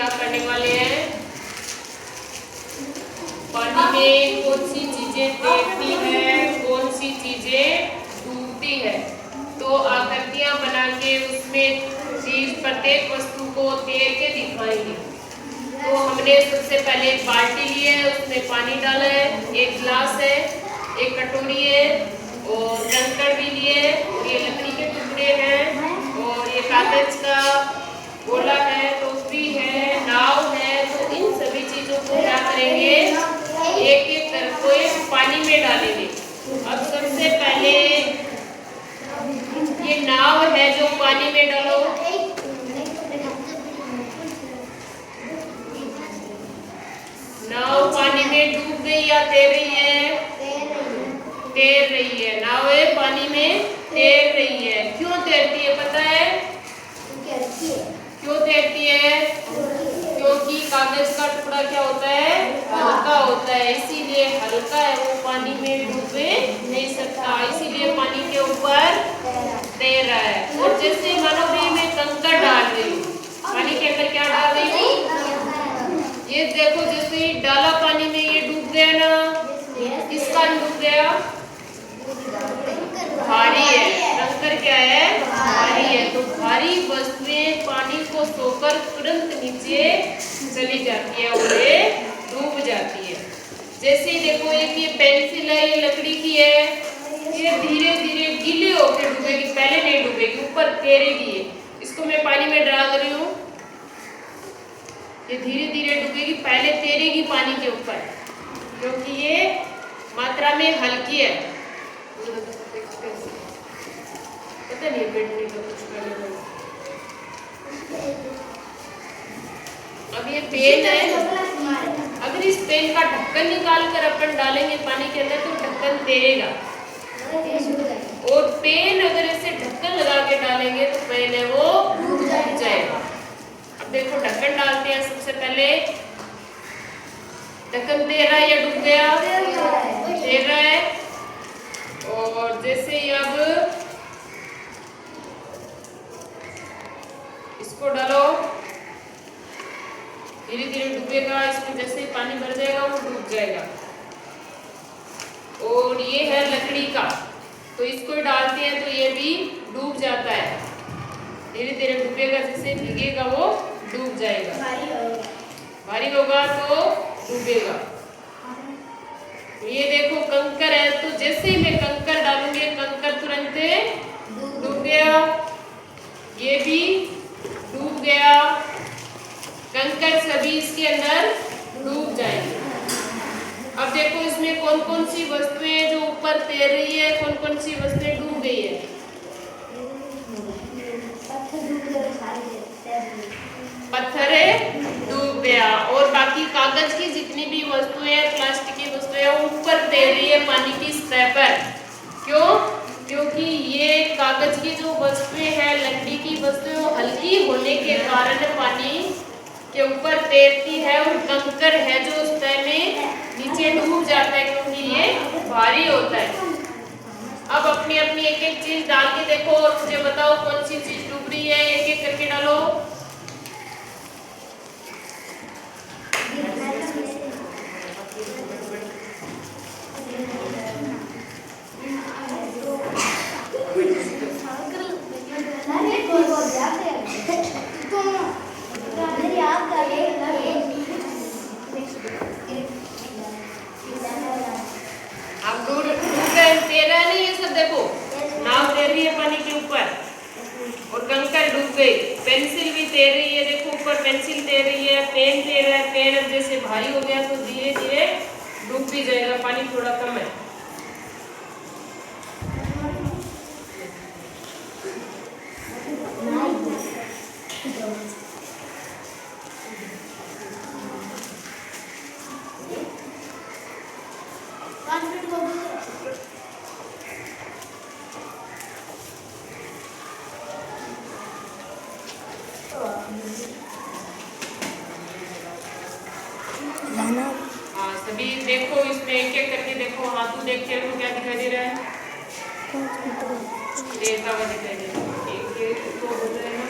क्या करने वाले हैं, पानी में कौन सी चीजें तैरती है, कौन सी चीजें डूबती है। तो आकृतियां बना के उसमें चीज प्रत्येक वस्तु को तैर के दिखाएंगे। तो हमने सबसे पहले एक बाल्टी ली है, उसमें पानी डाला है, एक गिलास है, एक कटोरी है और कंकड़ भी लिए, ये लकड़ी के टुकड़े हैं और ये कागज का गोला है, टोकरी है, नाव है। तो इन सभी चीजों को क्या करेंगे, एक एक करके पानी में डालेंगे। अब सबसे पहले ये नाव है जो पानी में डालो, नाव पानी में डूब गई या तैर रही है, तैर रही है। नाव पानी में तैर रही है। क्यों तैरती है पता है, क्यों तैरती है, क्योंकि कागज का टुकड़ा क्या होता है, हल्का होता है, इसीलिए हल्का है, वो पानी में डूब नहीं सकता, इसीलिए पानी के ऊपर तैर रहा है। और जैसे मानो भी मैं कंकड़ डाल रही हूँ, पानी के अंदर क्या डाल रही हूँ, ये देखो जैसे ही डाला पानी में ये डूब गया ना, किसका डूब गया, भारी है। कंकड़ क्या है, भारी है। तो भारी वस्तुएं पानी को सोकर तुरंत नीचे चली जाती है और ये डूब जाती है। जैसे देखो एक ये पेंसिल है, ये लकड़ी की है, ये धीरे धीरे गीली होकर डूबेगी, पहले नहीं डूबेगी, ऊपर तैरेगी। इसको मैं पानी में डाल रही हूँ, ये धीरे धीरे डूबेगी, पहले तैरेगी पानी के ऊपर, क्योंकि ये मात्रा में हल्की है। पता नहीं बैठने का कुछ करने। अब ये पेन है, अगर इस पेन का ढक्कन निकाल कर अपन डालेंगे पानी के अंदर तो ढक्कन तैरेगा, और पेन अगर ऐसे ढक्कन लगा के डालेंगे तो पेन है वो डूब जाएगा। अब देखो ढक्कन डालते हैं, सबसे पहले ढक्कन तैर रहा है या डूब गया, तैर रहा है। और जैसे ही अब इसको डालो, धीरे धीरे डूबेगा, इसमें जैसे ही पानी भर जाएगा वो डूब जाएगा। और ये है लकड़ी का, तो इसको डालते हैं तो ये भी डूब जाता है, धीरे धीरे डूबेगा, जैसे भीगेगा वो डूब जाएगा, भारी होगा तो डूबेगा। ये देखो कंकड़ है, तो जैसे ही मैं कंकड़ डालूंगी कंकड़ तुरंत डूब गया, ये भी डूब गया, कंकड़ सभी इसके अंदर डूब जाएंगे। अब देखो इसमें कौन कौन सी वस्तुएं जो ऊपर तैर रही है, कौन कौन सी वस्तुएं डूब गई है, पत्थर डूब गया, और बाकी कागज की जितनी भी वस्तुएं, प्लास्टिक की वस्तुएं ऊपर तैर रही है पानी की सतह पर। क्यों, क्योंकि ये कागज की जो वस्तुएं हैं, लकड़ी की वस्तुएं हल्की होने के कारण पानी के ऊपर तैरती है, और कंकड़ है जो सतह में नीचे डूब जाता है क्योंकि ये भारी होता है। अब अपनी अपनी एक एक चीज डाल के देखो और मुझे बताओ कौन सी चीज डूब रही है, एक एक करके डालो। अब डूब गए, तैरा नहीं ये सब, देखो नाव तैर रही है पानी के ऊपर और कंकड़ डूब गई, पेंसिल भी तैर रही है, देखो ऊपर पेंसिल तैर रही है, पेन तैर रहा है, पेन अब जैसे भारी हो गया तो धीरे धीरे डूब भी जाएगा, पानी थोड़ा कम है। हाँ सभी देखो, इसमें एक एक करके देखो, हाथों देखते हो क्या दिखाई दे रहा है, दिखाई दे रहा है, एक एक तो हो जाएगा।